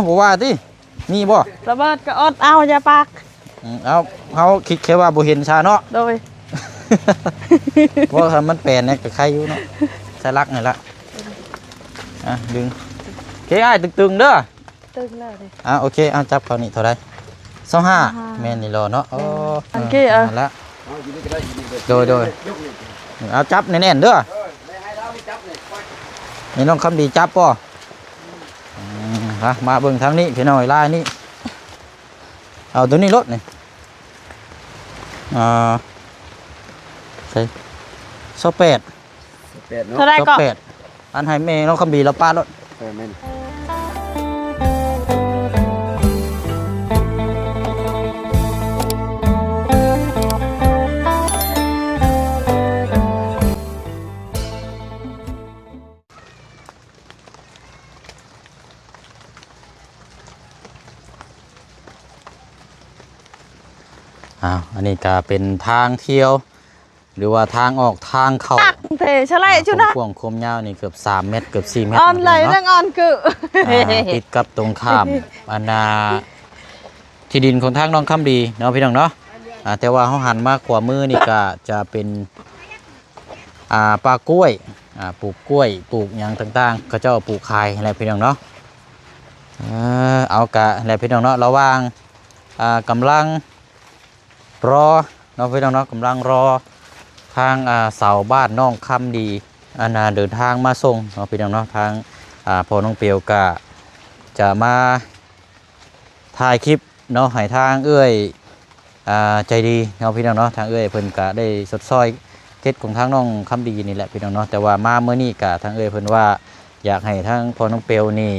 บ่ว่าติมีบ่ระเบิดก็อดเอาอย่าปากเอาเขาคิดแค่ว่าบ่เห็นชาเนาะโดยเพราะถ้ามันแปลนเนี่ยก็ใครอยู่เนาะใส่รักนี่ละดึงโอเคอ้ายตึงๆเด้อตึงแล้วดิโอเคเอาจับเขานี่เท่าไร25แม่นนี่รอเนาะโอ้อันกี้ละโดยเอาจับแน่นๆเด้อนี่น้องคำดีจับป่ะมาเบิ่งทางนี้พี่น้อยลายนี่เอาตัวนี้รถนี่ใส่28เท่าไรก็อันให้แม่น้องคำดีแล้วป้ารถอันนี้ก็เป็นทางเที่ยวหรือว่าทางออกทางเข้าเตะชะไลชุดนะกว้างคมยาวนี่เกือบ3 เมตรเกือบ4 เมตรอ่อนเลยเรื่องอ่อนคือติดกับตรงข้ามที่ดินของทางน้องคำดีเนาะพี่น้องเนาะแต่ว่าเขาหันมากกว่ามือนี่ก็จะเป็นปลากล้วยปลูกกล้วยปลูกอย่างต่างๆก็จะปลูกคายอะไรพี่น้องเนาะเอากะอะไรพี่น้องเนาะระหว่างกำลังรอน้องพี่น้องเนาะกำลังรอทางเสาบ้านน้องคำดีเดินทางมาส่งน้องพี่น้องเนาะทางพอน้องเปียวกะจะมาถ่ายคลิปเนาะให้ทางเอื้อยใจดีน้องพี่น้องเนาะทางเอื้อยเพิ่นกะได้สดซอยเก็ดของทางน้องคำดีนี่แหละพี่น้องเนาะแต่ว่ามาเมื่อนี้กะทางเอื้อยเพิ่นว่าอยากให้ทางพอน้องเปียวนี่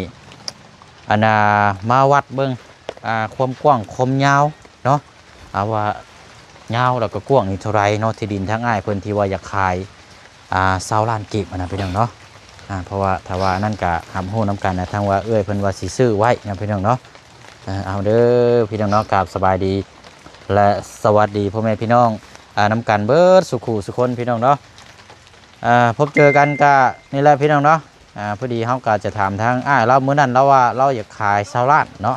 มาวัดเบิ่งความกว้างความยาวเนาะว่ายาวแล้วก็กว้างนี่เท่าไรเนาะที่ดินทั้งอ้ายเพิ่นที่ว่าอยากขาย20 ล้านกีบนะพี่น้องเนาะเพราะว่าถ้าว่านั่นก็หำโหน้ำกันนะทางว่าเอ้ยเพิ่นว่าสิซื้อไว้นะพี่น้องเนาะเอาเด้อพี่น้องเนาะกราบสบายดีและสวัสดีพ่อแม่พี่น้องน้ำกันเบิดสุขุสุคนพี่น้องเนาะพบเจอกันก็นี่แหละพี่น้องเนาะพอดีเฮาก็จะถามทางอ้ายเราเมื่อนั้นเราว่าเราอยากขาย20 ล้านเนาะ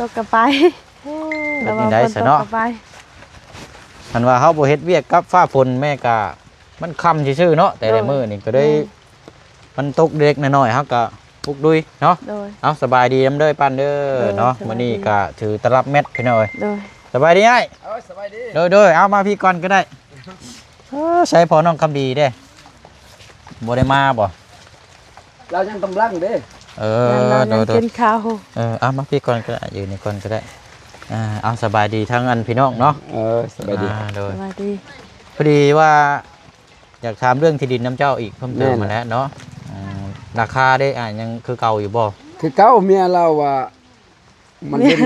ตกกระไปแล้วนี่ได้ซะเนาะมันว่าเขาบ่เฮ็ดเวียกกับฟ้าฝนแม่กะมันค่ำซื่อๆเนาะแต่ในมื้อนี่ก็ได้มันตกเด็กน้อยๆเฮาก็ปุกดุยเนาะเอาสบายดีนำเด้อปั้นเด้อเนาะมื้อนี้ก็ถือตลับเม็ดพี่น้อยสบายดีไอ้สบายดีโดยเอามาพี่ก่อนก็ได้ใช้พอน้องคำดีเด้บ่ได้มาบ่เรายังกำลังเด้โดยกินข้าวเอามาพี่ก่อนก็ได้ยืนนี่ก่อนก็ได้เอาสบายดีทั้งอันพี่น้องเนาะสบายดีพอดีว่าอยากถามเรื่องที่ดินน้ำเจ้าอีกเพิ่มเติมมาแล้วเนาะราคาได้ยังคือเก่าอยู่บ่คือเก่าเมียเราว่ามันเป็น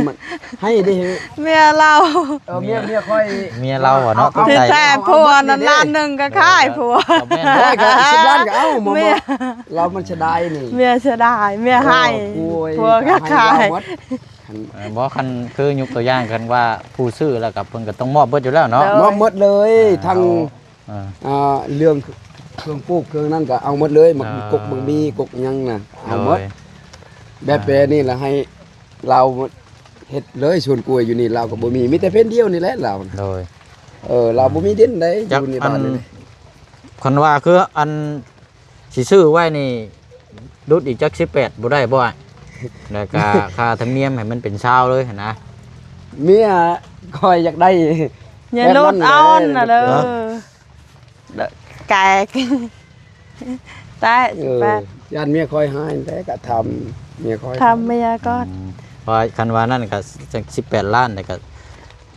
ให้ได้เมียเราเมียค่อยเมียเราเนาะคือแต่ผัวนั้นล้านหนึ่งก็ค่ายผัวก็10 ล้านก็เอาหมดเรามันจะได้นี่เมียจะได้เมียให้ผัวก็ค่ายบ่คันคือยุคตัวอย่างกันว่าผู้ซื้อแล้วกับเพิ่นก็ต้องมอบเบิดอยู่แล้วเนาะมอบหมดเลยทั้งเรื่องเครื่องปลูกเครื่องนั่นก็เอาหมดเลยหมักกกมีกกยังน่ะเอาหมดแบบแปรนี่ล่ะให้เราเฮ็ดเลยสวนกล้วยอยู่นี่เราก็บ่มีแต่เพิ่นเดียวนี่แหละเราโดยเราบ่มีดินได้อยู่ในบ้านนี่คันว่าคืออันสิซื้อไว้นี่ดุดอีกจัก18บ่ได้บ่แล้วก็ค่าธรรมเนียมให้มันเป็น20เลยนะเมียคอยอยากได้อย่าลดเอาน่ะเด้อแกแต่ย่านเมียคอยให้แต่ก็ทำเมียคอยทำเมียก็พอคันว่านั่นก็18 ล้านแต่ก็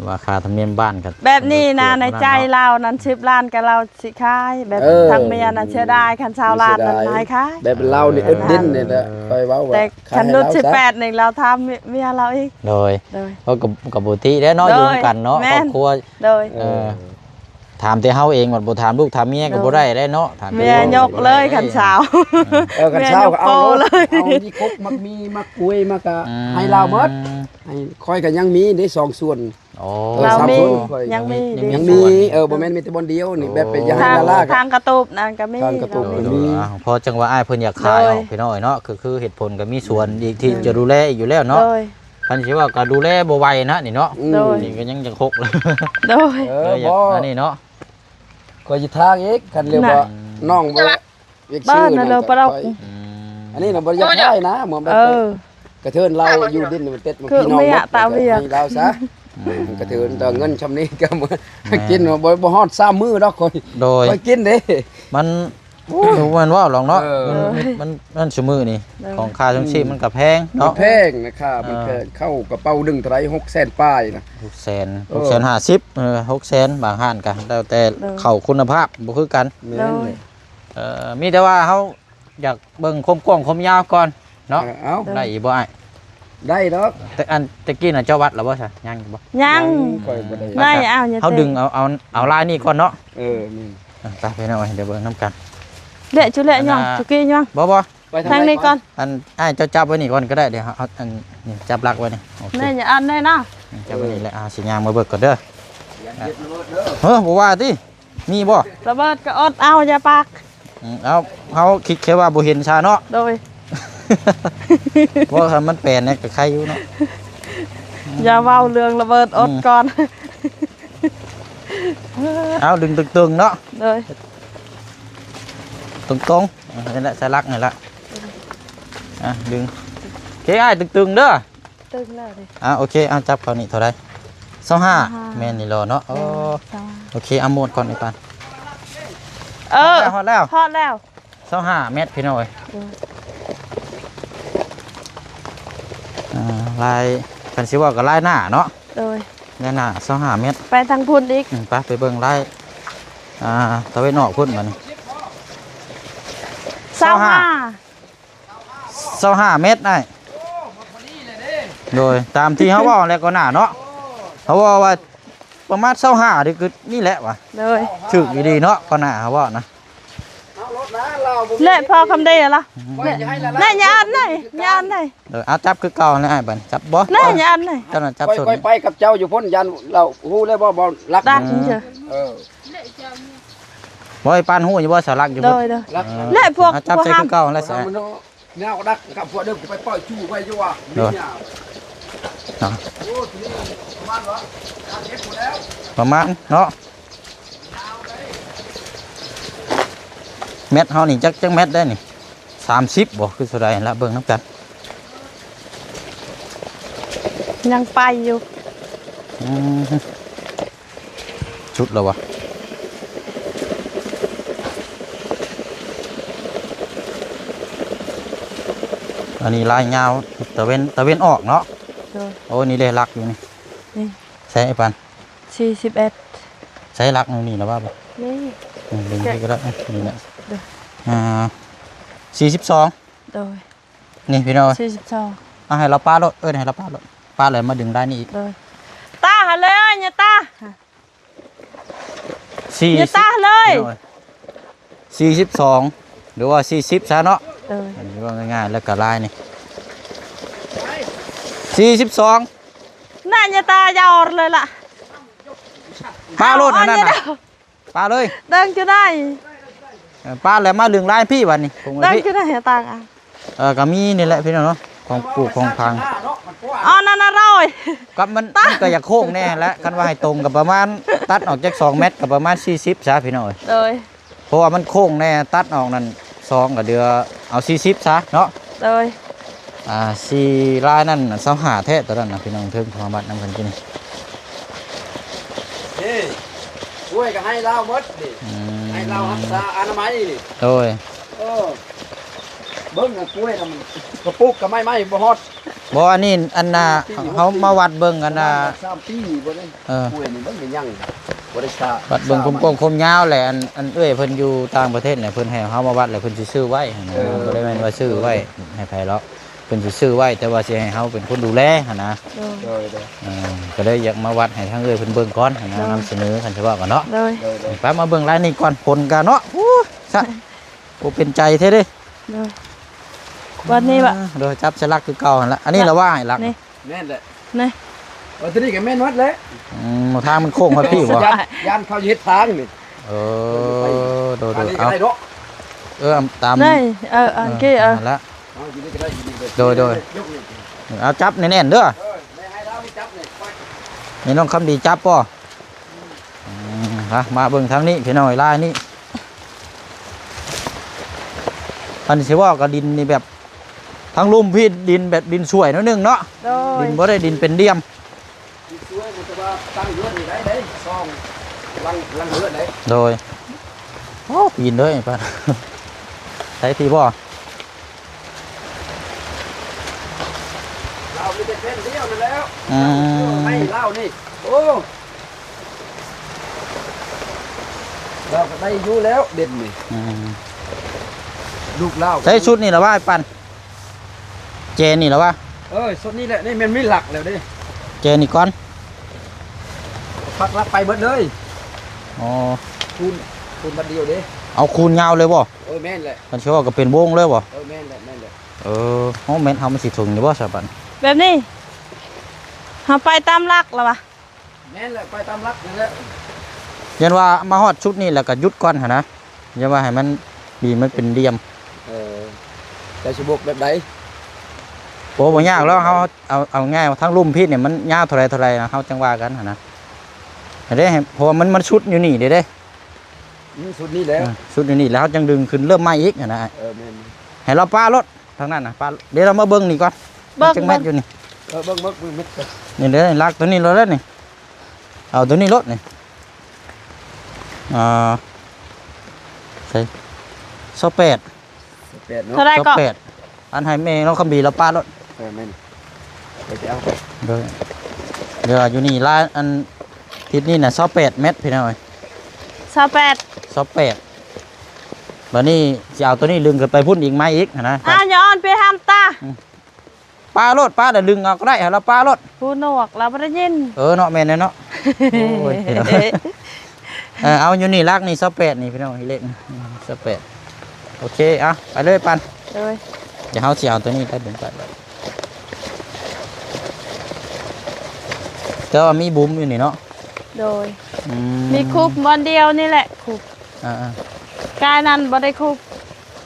ว่าค่าธรรมเนียมบ้านก็แบบนี้นะในใจเรานั้น10 ล้านกับเราสิขายแบบทางเมียนั้นเชื่อได้คัน20 ล้านนั้นนายขายแบบเรานี่อึดดิ้นนี่แหละคอยเว้าว่าแต่คันรุ่น18นี่เราทำเมียเราอีกโดยเพราะกับบุตรีได้เนาะอยู่กันเนาะครอบครัวโดยถามแต่เฮาเองว่าบ่ถามลูกถามเมียก็บ่ได้ได้เนาะถามเมียยกเลยคันเช้าคันเช้าก็เอาที่คกมักมีมักกล้วยมักก็ให้เราหมดให้ค่อยก็ยังมีได้2 ส่วน โอ้ เรา สาม มี คนค่อย ยังมี ยังมีบ่แม่นมีแต่บนเดียวนี่แบบไปย้าย ทาง ละลาก ทางกระตูบนั่นก็มี ทางกระตูบ เรา โด มี ยพอจังว่าอ้ายเพิ่นอยากขาย โดย ออกพี่น้อยเนาะคือเหตุผลก็มีส่วนอีกที่จะดูแลอีกอยู่แล้วเนาะ โดย คันสิว่าก็ดูแลบ่ไหวนะนี่เนาะ อืม โดย นี่ก็ยังจะคกเลย โดย เลยอยากอันนี้เนาะ ก็สิทางอีกคันเรียกว่าน้องบ่เรียก บ้า ชื่ น อ น่ะ นั่น เรา ก็ ปะเรา ค่อย อืม อันนี้น่ะบ่อยากได้นะหมอแบบ เออ กระเทินเราอยู่ดินมันเต็ดมัน คือ พี่น้อง ไม่อยาก หด ตาเวียก ให้เราซะกระเทินแต่เงินชำนี้ก็มากินบ่ฮอด3มื้อดอกค่อย โดย ค่อยกินเด้ มันมันว่าหรอกเนาะ เออ มันชั่วมือนี่ของค่าจังชีพมันก็แพง เนาะ เนาะ แพงนะครับมันแพงเข้ากระเป๋าดึงเท่าไหร่600,000ป้ายนะ 650,000 600,000บางห้านกันแล้วแต่เข้าคุณภาพบ่คือกัน แม่นเลย มีแต่ว่าเขาอยากเบิ่งคมกว้างคมยาวก่อนเนาะ เอ้า ได้อีกบ่อ้าย ได้ดอก แต่อันตะกี้น่ะเจ้าวัดแล้วบ่ซะยังอยู่บ่ ยัง ค่อยบ่ได้ ได้เอาอย่า เขาดึงเอาลายนี่ก่อนเนาะ นี่ ไปพี่น้องเดี๋ยวเบิ่งนํกัน เละจุเละย่องจุกี้ย่อง บ่ ไป ทางนี้ก่อน อันอ้ายเจ้าจับไว้นี่ก่อนก็ได้เดี๋ยวเอาอันนี่จับหลักไว้นี่โอเค นี่อย่าอันได้นะ จับไว้นี่แหละสิย่างมาเบิกก่อนเด้อบ่ว่าติมีบ่ ระเบิดก็อดเอาอย่าปาก เอาเขาคิดแค่ว่าบ่เห็นชาเนาะ โดย ว่าคันมันแปลนเนี่ยก็ใครอยู่เนาะ อย่าเว้าเรื่องระเบิดอดก่อน เอาดึงตึงๆเนาะ โดย ตรงๆนี่แหละสลักนี่แหละดึงโอเคอ้ายตึงๆเด้อ ตึงแล้วดิ โอเคเอาจับเขานี่เท่าไร25แม่นนี่รอเนาะโอเคเอาหมดก่อนไอ้ปาน ฮอดแล้ว พอดแล้ว 25เมตรพี่น้อยลายกันสิว่าก็ลายหน้าเนาะ โดย ลายหน้า25เมตร ไปทางพุ่นอีก ไปเบิ่งลายตะเวนออกพุ่นมัน 25เมตรได้โดยตามที่เขาว่าแล้วก็หน้าเนาะเขาว่าประมาณ25นี่คือนี่แหละว่ะ โดย ถึกดีๆเนาะก็หน้าเขาว่านะ เอารถนะเราบ่ เละพอคำเดียวละ ไม่จะให้ละ นี่อย่าอันไหนอย่าอันไหน เดี๋ยวเอาจับคือเก่าเลยไอ้บันจับบ่ นี่อย่าอันไหน เจ้าน่ะจับส่วน ค่อยไปกับเจ้าอยู่พ้นยันเราฮู้แล้วบ่รัก ดักเฉย เออ บ่ไอ้ปานหู้อยู่บ่สารักอยู่ โด บ่ ยโดย รัก เละพวก เอาจับ พวก ใส่ ห้า คื ม อเก่าแล้วใส่ มันแนวดักกับพวกเดิมไปปล่อยชู้ไว้อยู่อ่ะนี่เนี่ย โอ้ทีนี้ประมาณว่าการเก็บหมดแล้ว ประมาณเนาะเม็ดเฮานี่จักเม็ดได้นี่30บ่คือเท่าใดละเบิ่งนํกัน ยังไปอยู่ ชุดแล้ววะอันนี้ลายยาวตะเวนออกเนาะ โดย โอ้นี่เลยรักอยู่นี่ นี่ ใช่ไอ้ปัน 41 ใช้รักนี่นะว่าบ่ นี่ ดึงไปก็ได้นี่แหละ เด้อ 42 โดย นี่พี่น้อง 42 เอาให้เราป้ารถให้เราป้ารถป้าเลยมาดึงได้นี่อีก โดยตาหาเลยอย่าตาอย่าตาเลย 42หรือว่า40ซะเนาะ โดย อันนี้ว่าง่ายๆแล้วก็ลายนี่42 น่าอย่าตายาวเลยล่ะ ป้ารถนั่นน่ะป้าเลย เดินจะได้ ป้าเลยมาดึงลายพี่วันนี้คง เดิน พี่ จะได้อย่าตาอ่ะ ก็มีนี่แหละพี่น้องเนาะของปลูกของพัง อ๋อนั่นน่ะร้อย กับมันก็อยากโค้งแน่แล้วคันว่าให้ตรงกับประมาณตัดออกจาก2เมตรกับประมาณ40ซะพี่น้อง โดย เพราะว่ามันโค้งแน่ตัดออกนั่น2กับเดือเอา40ซะเนาะ โดย 4ลายนั่น25แท้ตัวนั้นน่ะพี่น้องเทิงธรรมบัตรนำกันกิน นี่ช่วยก็ให้เราหมดดิให้เรารักษาอนามัยนี่ โดย เออเบิ่งกล้วยน่ะมันกระปุกก็ไม่บ่ฮอด บ่อันนี้อันน่ะเขามาวัดเบิ่งกันน่ะ 3ปีบ่ได้ ก ล้วยนี่เบิ่งเป็นยังบ่ได้ชา วัดเบิ่งกลมๆคมยาวแหละอันเอ้ยเพิ่นอยู่ต่างประเทศเนี่ยเพิ่นให้เฮามาวัดแล้วเพิ่นสิซื้อไว้นะบ่ได้แม่นว่าซื้อไว้ให้ไผหรอกเพิ่นสิซื้อไว้แต่ว่าสิให้เฮาเป็นคนดูแลหั่นนะ โดย โดย ก็เลยอยากมาวัดให้ทางเอ้ยเพิ่นเบิ่งก่อนหั่นนะนำเสนอคันสิว่ากันเนาะ โดย ไปมาเบิ่งรายนี้ก่อนผลกันเนาะซะบ่เป็นใจแท้เด้ โดยวันนี้บะ โดยจับสลักคือเก่าหั่นละอันนี้ละว่าให้ลัก นี่ แน่นแหละ นี่ ตัวนี้ก็แม่นวัดเลย ทางมันโค้งครับพี่บ่ ย่านเขาเฮ็ดทางนี่ เออโด อัน ๆ นี้ก็ เอา ได้ดอก ตาม นี่อันกี้นั่นละ เอาอยู่นี่ก็ได้อยู่นี่ก็ โดย ยกนี่ เอาจับแน่นๆเด้อ ไม่ให้เราไม่จับนี่ไป นี่น้องคำดีจับป่ะมาเบิ่งทางนี้พี่น้อยลายนี่อันนี้สิว่ากับดินนี่แบบทางลุ่มพี่ดินแบบดินสวยนิดนึงเนาะ โดย ดินบ่ได้ดินเป็นเดี่ยม ที่ช่วยมันจะว่าตั้งเยอะนี่ได้ซองลังเยอะได้ โดยโอ้ปีนเลยป่ะ ใช้พี่บ่ เราไม่ได้เป็นเดียวนั่นแล้ว อืม ให้เล่านี่โอ้เราก็ได้อยู่แล้วเด่นนี่ อืม ลูกเล่า ใช้ชุดนี่ละว่าไอ้ปันเจนนี่ละว่า ชุดนี้แหละนี่มันไม่หลักแล้วดิ เจนนี่ก่อน ปักรับไปเบิดเลย อ๋อ คูณบัดเดียวดิ เอาคูณยาวเลยบ่ แม่นแหละ มันชื่อว่าก็เป็นวงเลยบ่ แม่นแหละแม่นแหละ ห้องแม่นเฮามันสิถึงนี่บ่ซะปัน แบบนี้เฮาไปตามหลักแล้ววะ แม่นแหละไปตามรักนั่นแหละ ยันว่ามาฮอดชุดนี้แล้วก็หยุดก่อนหั่นนะอย่าว่าให้มันดีมันเป็นเดี่ยม แต่สิบกแบบใด โอ้บ่ยากแล้วเฮาเอาง่ายว่าทั้งลุ่มพี่เนี่ยมันยาวเท่าไรนะเฮาจังว่ากันหั่นนะเด้เพราะว่ามันชุดอยู่นี่เด้ ชุดนี้แล้ว ชุดอยู่นี่แล้วเฮาจังดึงขึ้นเริ่มใหม่อีกหั่นนะ แม่น ให้เราป้ารถทางนั้นน่ะป้าเดี๋ยวเรามาเบิ่งนี่ก่อน เบิ่ง จังแม่นอยู่นี่ เบิ่งเม็ด นี่เด้ลากตัวนี้รถแล้วนี่เอาตัวนี้รถนี่ใช่28 แปดเนาะ เท่าไรก็ 28อันให้แม่เราคำบีเราป้ารถ แม่นไปเอา เดี๋ยวอยู่นี่ลายอันทิศนี่น่ะ28เมตรพี่น้อย 28 28บัดนี้จะเอาตัวนี้ลึงขึ้นไปพุ่นอีกไหมอีกนะ ย้อนไปห้ามตา ปลารถปลาเดี๋ยวลึงเอาก็ได้เราปลารถ ผู้หนวกเราบ่ได้ยิน เนาะแม่นเนาะโอ้ยเอาอยู่นี่ลากนี่28นี่พี่น้องเล็ก28โอเคเอาไปเลยปัน โดย เดี๋ยวเฮาสิเอาตัวนี้ได้ดึงไปแต่ว่ามีบุ้มอยู่นี่เนาะ โดยมีคุบบอนเดียวนี่แหละคุบ กายนั้นบ่ได้คุบ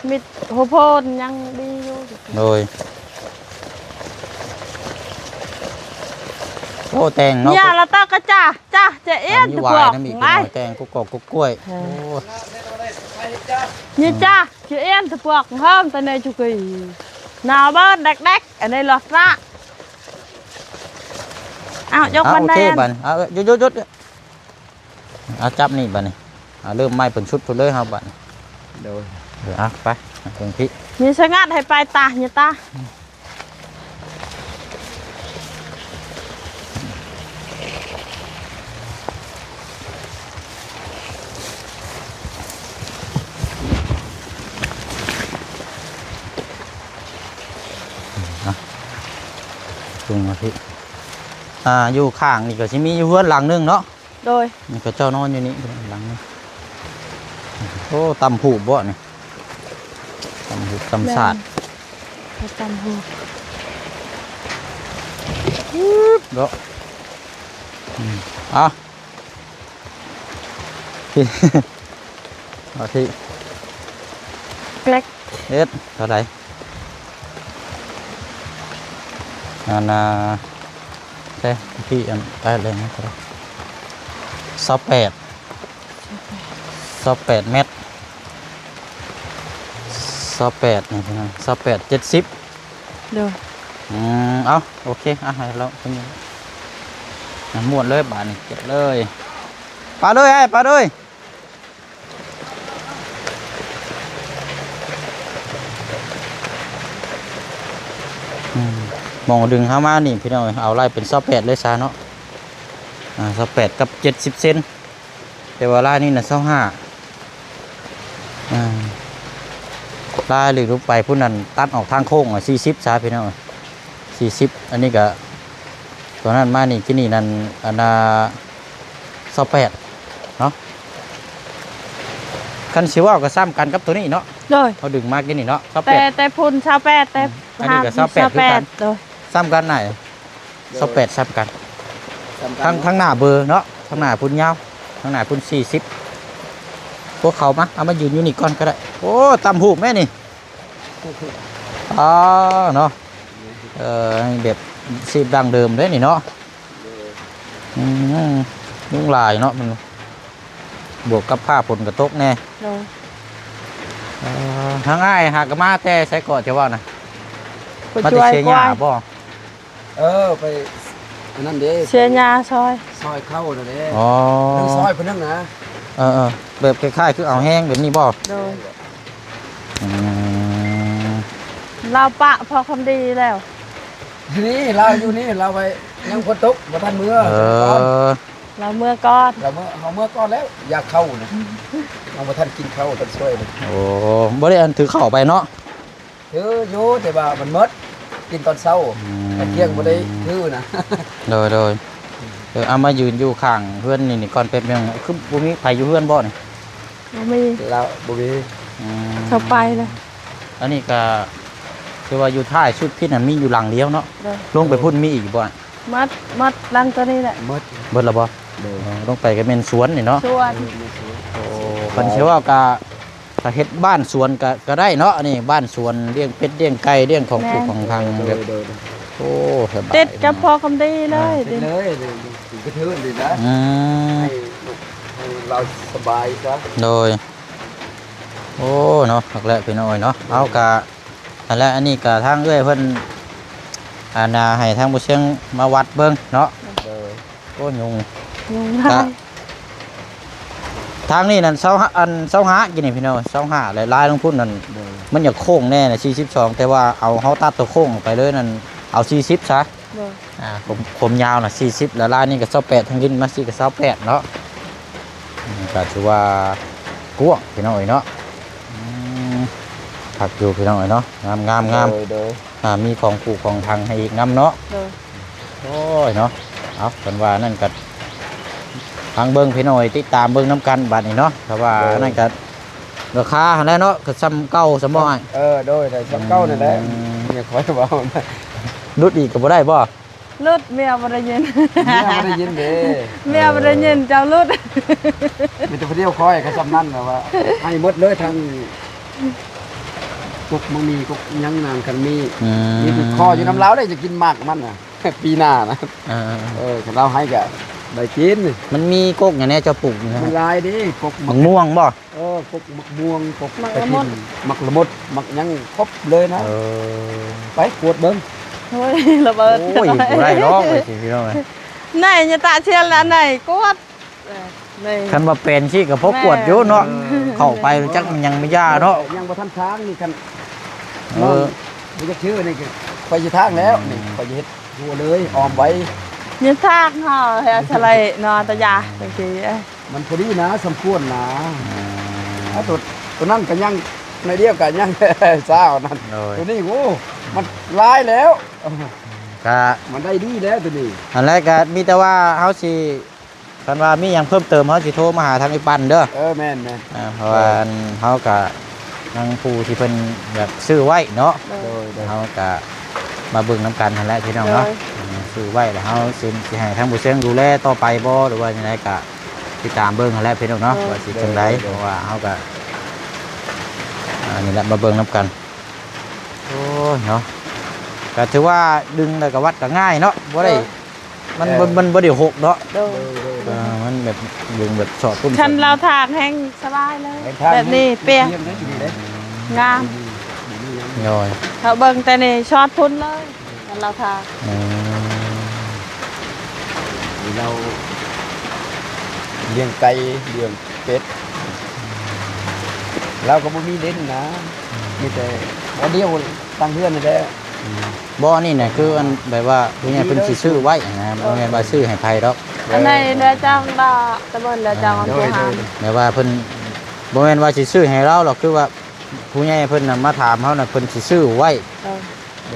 มีโหโพนยังดีอยู่ โดยโอ้แตงเนาะ อย่าละตากะจ้าจะเอี้ยน มี ตะ หวา พวย ก น้ำอีก ไง แตงกุกกกล้วยโอ้ นี่จ้าจะเอี้ยนตะพวกเพิ่มแต่ในจุกีหนาวบ้านแดกอันนี้หลอดละอ้าวยกบันได โอเคบันเอาหยุดเอาจับนี่บันนี่เริ่มไหม้เป็นชุดพุ่นเลยครับบัน โดย เอาไปเพิ่งพี่ มีสงัดให้ไปตาเนี่ยตา เพิ่งมาพี่อยู่ข้างนี่ก็สิมีอยู่เพื่อนหลังนึงเนาะ โดย นี่ก็เจ้านอนอยู่นี่หลังนึงโอ้ตำหูบ่นี่ตำหูตำศาสตร์ ไปตำหู เนาะเอาที่ เอาที่ เล็ก เอ็ดเท่าไหร่ใช่พี่อันได้เลยนะครับ28เมตร28นี่พี่น้อง28 70 โดย เอาโอเคให้เราเป็นยังม้วนเลยบาทนี่เก็บเลยปลาเลยปลาเลยมองดึงเข้ามานี่พี่น้องเอาไล่เป็น28เลยซะเนาะ28กับ70เซนแต่ว่าไล่นี่น่ะ25ไล่หรือรูปไปผู้นั้นตัดออกทางโค้ง40ซะพี่น้อง40อันนี้ก็ตัวนั้นมานี่ที่นี่นั่นอัน28เนาะคันสิว่าก็ซ้ำกันกับตัวนี้เนาะ โดย เขาดึงมากกินนี่เนาะ แต่พุ่น28แต่ อันนี้ก็28คือกัน โดย ซ้ำกันไหน28ซ้ำกัน ทั้งหน้าเบอร์เนาะทั้งหน้าพุ่นยาวทั้งหน้าพุ่น40พวกเขามาเอามายืนอยู่นี่ก่อนก็ได้โอ้ตำหูกแม่นี่อ๋อเนาะแบบซีบดังเดิมเด้นี่เนาะยุ่งลายเนาะมันบวกกับผ้าผลกระตกแน่ทางง่ายหากมาแต่ใช้ก่อนจะว่านะมันจะเชียร์หญ้าบ่ไปนั่นเด้เชียร์ยาซอยเข้าน่ะเด้อ๋อซอยเพิ่นนั่นนะแบบคล้ายๆคือเอาแห้งแบบนี้บ่โดยเราปะพอคำดีแล้วนี่เราอยู่นี่เราไปยังคนตกมาทันเมื่อเราเมื่อก่อนเราเมื่อก่อนแล้วอยากเข้านะเอามาทันกินเข้าทันช่วยเลยโอ้บ่ได้อันถือเข้าไปเนาะถือโยแต่ว่ามันมดกินตอนเช้าตะเที่ยงบ่ได้ถือนะโดยเอามายืนอยู่ข้างเพื่อนนี่ก่อนเป็นยังคือบ่มีไผอยู่เพื่อนบ่นี่บ่มีแล้วบ่มีเข้าไปเลยอันนี้ก็คือว่าอยู่ท้ายชุดพิษน่ะมีอยู่หลังเดียวเนาะลงไปพุ่นมีอีกบ่มัดหลังตัวนี้แหละมัดเบิดแล้วบ่ลงไปก็เป็นสวนนี่เนาะสวนโอ้เพิ่นสิว่าก็เฮ็ดบ้านสวนก็ได้เนาะอันนี้บ้านสวนเลี้ยงเป็ดเลี้ยงไก่เลี้ยงของปลูกของทางแบบโอ้สบายติดกับพอคำดีเลยเลยกระทืบดีนะให้เราสบายซะโดยโอ้เนาะหักแล้วพี่น้อยเนาะเอากะอันแล้วอันนี้กะทางเอื้อยเพิ่นให้ทางผู้เชี่ยงมาวัดเบิ่งเนาะโอ้ยุงทางนี้นั่นเสาหากินนี่พี่น้อยเสาหาหลายๆลงพุ่นนั่นมันอยากโค้งแน่น่ะ42แต่ว่าเอาเฮาตัดตัวโค้งไปเลยนั่นเอา40ซะผมยาวน่ะ40แล้วลายนี่ก็28ทางดินมาสิก็28เนาะก็ถือว่ากว้างพี่น้อยเนาะผักอยู่พี่น้อยเนาะงามมีของปลูกของทางให้อีกงามเนาะโอ้ยเนาะเอากันว่านั่นก็ทางเบิ้งพี่น้อยติดตามเบิ้งน้ำกันบัดนี้เนาะเพราะว่านั่นก็ราคาแล้วเนาะก็ซ้ำเก่าซ้ำบ่โดยซ้ำเก่านั่นแหละอย่าขอจะบอกรุดอีกก็บ่ได้บ่รุดเมียบ่ได้ยินเด้เมียบ่ได้ยินเจ้ารุดมีแต่เดียวคอยก็ซ้ำนั่นนะว่าให้หมดเลยทางกุกมันมีกุกยังนานกันมีคออยู่น้ำเล้าได้จะกินมากมันน่ะปีหน้านะเราให้กะได้กินมันมีกกอย่างนี้จะปลูกนะมันลายดิกกมักม่วงบ่กกมักม่วงกกมักละมุดมักยังครบเลยนะไปปวดเบิ้งโอ้ยระเบิดโอ้ยไรร้องเลยสิพี่น้องไหนจะตาเชียนแล้วไหนกวดคันมาเป็นชี่กับพกกวดอยู่เนาะเข้าไปจักมันยังไม่ยาเนาะยังบ่ทันทางนี่คันนี่จะชื่อนี่ไปจะทางแล้วนี่ไปจะเฮ็ดหัวเลยออมไว้ยืนทางห่อเฮ้ยอะไรนอนตะยาบางทีมันพอดีนะสมควรนะตัวนั่นก็ยังในเดียวกันยังเศร้านั่นตัวนี้โอ้มันลายแล้วก็มันได้ดีแล้วตัวนี้อันแรกก็มีแต่ว่าเฮาสิคันว่ามีอย่างเพิ่มเติมเฮาสิโทรมาหาทางอีปันเด้อแม่นเพราะว่าเฮาก็ทางผู้ที่เพิ่นแบบซื้อไว้เนาะเฮาก็มาเบิ่งน้ำกันนั่นแหละพี่น้องเนาะซื้อไว้แล้วเฮาสิให้ทางผู้เชี่ยงดูแลต่อไปบ่หรือว่าจังไดก็ติดตามเบิ่งนั่นแหละพี่น้องเนาะว่าสิจังไดเพราะว่าเฮาก็นี่แหละมาเบิ่งน้ำกันโอ้ยเนาะก็ถือว่าดึงแล้วก็วัดก็ง่ายเนาะบ่ได้มันบ่ได้หกเนาะมันแบบดึงแบบสอดตุ้มคันเราถากแห้งสบายเลยแบบนี้เปียงามย่อยเขาเบิ่งแต่นี่ชอดพุ่นเลยคันเราถากเราเลี้ยงไก่เลี้ยงเป็ดเราก็บ่มีเล่นนะมีแต่อันเดียวตั้งเพื่อนนี่แหละบ่นี่เนี่ยคืออันแบบว่าผู้ใหญ่เพิ่นสิซื้อไว้นะบ่แม่นว่าซื้อให้ไผดอกอันไหนเรือจ้างดาตะเบิ่นเรือจ้างอันผู้หาแม่ว่าเพิ่นบ่แม่นว่าสิซื้อให้เราหรอกคือว่าผู้ใหญ่เพิ่นน่ะมาถามเฮาน่ะเพิ่นสิซื้อไว้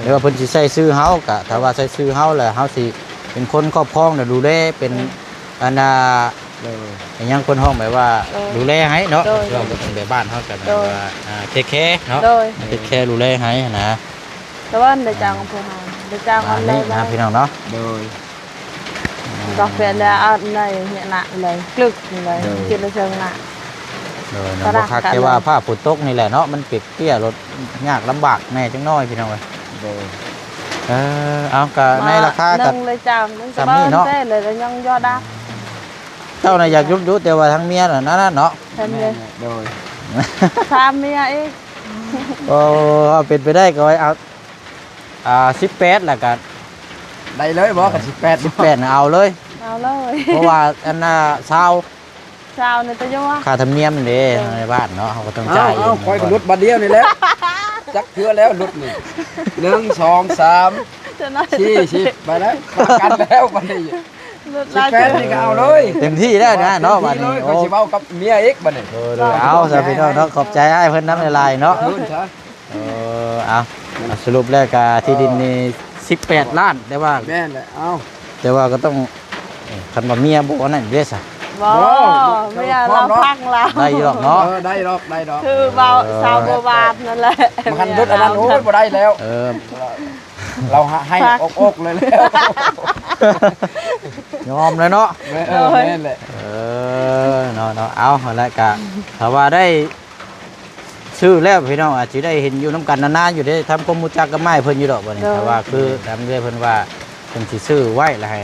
หรือว่าเพิ่นสิใช้ซื้อเฮาก็ถ้าว่าใช้ซื้อเฮาแล้วเฮาสิเป็นคนครอบครองแล้วดูแลเป็นอันยังคนห้องแบบว่าดูแลให้เนาะเราเป็นแบบบ้านเฮากันว่าเทคแคร์เนาะเทคแคร์ดูแลให้นะแต่ว่าเรือจ้างอันผู้หาเรือจ้างอันแรกนะพี่น้องเนาะโดย ดอกเบี้ยแล้วเอาในเนี่ยหนักเลยกลึกเลยจิตละเชิงหนัก โดยบ่คักแต่ว่าผ้าฝนตกนี่แหละเนาะมันเปียกเปี้ยรถยากลำบากแน่จังน้อยพี่น้องเอ้ย โดย เอาก็ในราคาก็ นึงเลยจังนึง สำนี่เนาะ เลยแล้วยังยอดดัก เจ้าน่ะอยากยุบแต่ว่าทั้งเมียน่ะนั่นเนาะ เห็นเลย โดย ทำเมียเอง โอ้เอาเป็นไปได้ก็ไว้เอา18แล้วก็ ได้เลยบ่กับ18 18น่ะเอาเลย เอาเลย เพราะว่าอันน่ะเช้า ชาวในตะยวะ ค่าธรรมเนียมเด้ในบ้านเนาะเขาก็ต้องจ่าย เอาคอยกับรถบัดเดียวนี่แหละจักเทื่อแล้วรถนี่1 2 3 จะน่า 40ไปแล้วประกันแล้วบัดนี้ ลุด 18นี่ก็เอาเลย เต็มที่แล้วนะเนาะบัดนี้ ก็สิเว้ากับเมียอีกบัดนี้ เอาซะพี่น้องเนาะขอบใจอ้ายเพิ่นน้ำลายเนาะ เพิ่นซะ เอาสรุปแล้วก็ที่ดินนี่18 ล้านแต่ว่า แม่นแหละเอา แต่ว่าก็ต้องคันว่าเมียบ่นั่นเด้ซะ บ่เมียเราพังเรา ได้อยู่หรอกเนาะ ได้ดอกได้ดอก คือเบาสาวบัวบาทนั่นแหละ มันรถอันนั้นโอ้ยบ่ได้แล้ว เราให้อกเลยแล้ว ยอมเลยเนาะ แม่นแหละ เนาะเอาแล้วก็ถ้าว่าได้ชื่อแล้วพี่น้องอาจจะได้เห็นอยู่น้ำกันนานๆอยู่ได้ทำความรู้จักกับไม้เพิ่นอยู่ดอกบัดนี้แต่ว่าคือตามเรื่อยเพิ่นว่าเพิ่นสิซื้อไว้แล้วให้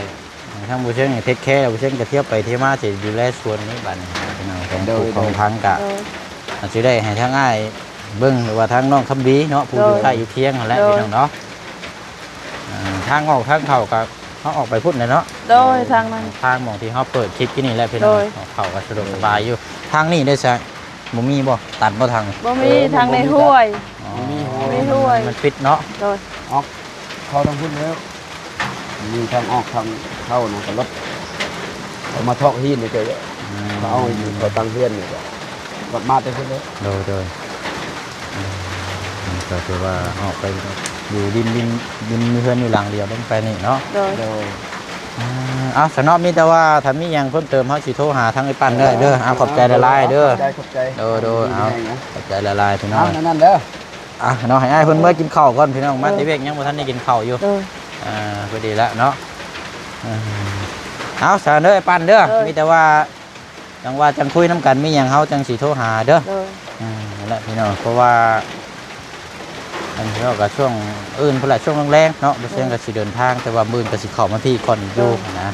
ทางผู้เชี่ยวชาญเทคแคร์ผู้เชี่ยวชาญก็เที่ยวไปเที่ยวมาสิดูแลสวนนี้บัดนี้พี่น้องของพังกะอาจจะได้ให้ทางอ้ายเบิ่งหรือว่าทางน้องคำดีเนาะผู้อยู่ใกล้อยู่เคียงนั่นแหละพี่น้องเนาะทางออกทางเข้าก็เขาออกไปพุ่นเลยเนาะ โดยทางนั้น ทางหมองที่เขาเปิดคลิปที่นี่แหละพี่น้องเข้าก็สะดวกสบายอยู่ทางนี้ได้ใช่บ่มีบ่ตัดบ่ทาง บ่มีทางในห้วย มี ห้วย มันปิดเนาะ โดย ออกเขาต้องพูดแล้วมีทางออกทางเข้านะกับรถเอามาทอกหินนี่เจอเขาเอาอยู่เขาตั้งเฮือนนี่รถมาแต่พุ่นแล้ว โดยก็คือว่าออกไปอยู่ดินมีเพื่อนอยู่หลังเดียวต้องไปนี่เนาะ โดย โดย เอาสนอมีแต่ว่าถ้ามีหยังเพิ่มเติมเขาสิโทรหาทางไอ้ปั้นเด้อเอาขอบใจละลายเด้อ ขอบใจ โดยเอาขอบใจละลายพี่น้อ เอา ง นั่นเด้อ เนาะให้อ้ายเพิ่นเมื่อกินข้าวก่อนพี่น้องมาติเวกยังบ่ทันได้กินข้าวอยู่ โดย พอดีแล้วเนาะเอาสารเด้อไอ้ปั้นเด้อมีแต่ว่าจังว่าจังคุยน้ำกันมีหยังเฮาจังสิโทรหาเด้อ โดย นั่นแหละพี่น้องเพราะว่าอันนี้ก็ช่วงอื่นพุ่นละช่วงแรงๆเนาะบ่เสียงก็สิเดินทางแต่ว่ามื้อก็สิเข้ามาที่ก่อนอยู่นะ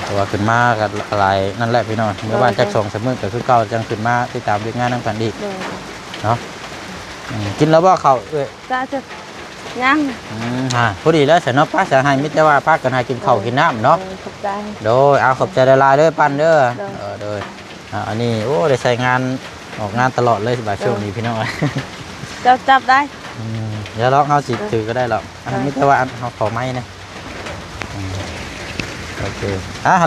แต่ว่าขึ้นมาก็อะไรนั่นแหละพี่น้องเมื่อวานจัก2-3มื้อก็คือเก่าจังขึ้นมาติดตามเรื่องงานนำกันอีก โดย เนาะกินแล้วบ่ข้าวเอ้ย จ้าจะยัง พอดีแล้วฉันเนาะป้าจะให้มิตรว่าป้ากันให้กินข้าวกินน้ำเนาะ ขอบใจ โดยเอาขอบใจละลายเด้อปั้นเด้อ เด้อ โดยอันนี้โอ้ได้ใช้งานออกงานตลอดเลยบาช่วงนี้พี่น้อง จับได้ เดี๋ยวลองเอาสิถือก็ได้หรอกมิตรว่าเอาขอไม้นะโอเค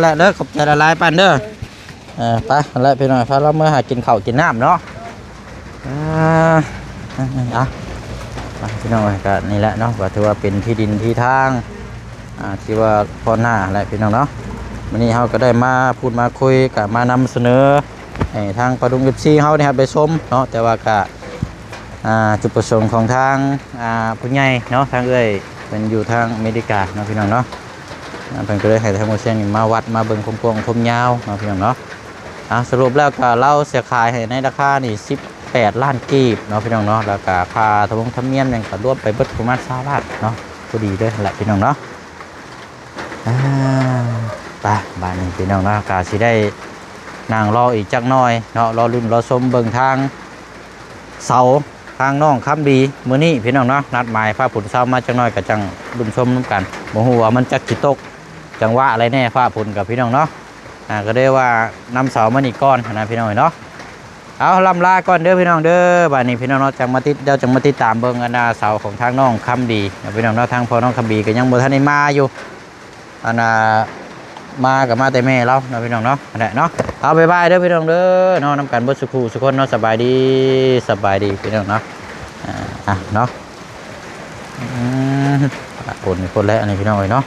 แล้วเด้อขอบใจละลายปั้นเด้อไปแล้วพี่น้องพาเราเมื่อหากินข้าวกินน้ำเนาะพี่น้องก็นี่แหละเนาะว่าถือว่าเป็นที่ดินที่ทางที่ว่าพอหน้าแหละพี่น้องเนาะวันนี้เราก็ได้มาพูดมาคุยกับมานำเสนอให้ทางปดุงยิปซีเขาเนี่ยครับไปชมเนาะแต่ว่าก็จุดประสงค์ของทางผู้ใหญ่เนาะทางเอ้ยเป็นอยู่ทางอเมริกาเนาะพี่น้องเนาะเพิ่นก็เลยให้ทางโมเซียนมาวัดมาเบิ่งคมๆคมยาวเนาะพี่น้องเนาะสรุปแล้วก็เราเสียขายให้ในราคานี่18 ล้านกีบเนาะพี่น้องเนาะแล้วก็ค่าทวงธรรมเนียมยังก็รวมไปเบิดประมาณ20 ล้านเนาะพอดีเด้อแหละพี่น้องเนาะไปบ้านนี้พี่น้องเนาะก็สิได้นั่งรออีกจักหน่อยเนาะรอรุ่นรอชมเบิ่งทางเสาทางน้องคำดีมื้อนี้พี่น้องเนาะนัดหมายฟ้าฝนเช้ามาจักหน่อยก็จังรุ่นชมนํกันบ่ฮู้ว่ามันจักสิตกจังว่าอะไรแน่ฟ้าฝนกับพี่น้องเนาะก็ได้ว่านำเสามานี่ก่อนนะพี่น้องเนาะเอาลำลาก่อนเด้อพี่น้องเด้อบ้านนี้พี่น้องเนาะจังมาติดตามเบิ่งอันน่ะเสาของทางน้องคำดีพี่น้องเนาะทางพ่อน้องคำดีก็ยังบ่ทันได้มาอยู่อันน่ะมากับมาแต่แม่เราเนาะพี่น้องเนาะนั่นแหละเนาะเอาบ๊ายบายเด้อพี่น้องเด้อนอนนำกันเบิดสุขสุขคนเนาะสบายดีพี่น้องเนาะเนาะคนแรกอันนี้พี่น้องเนาะ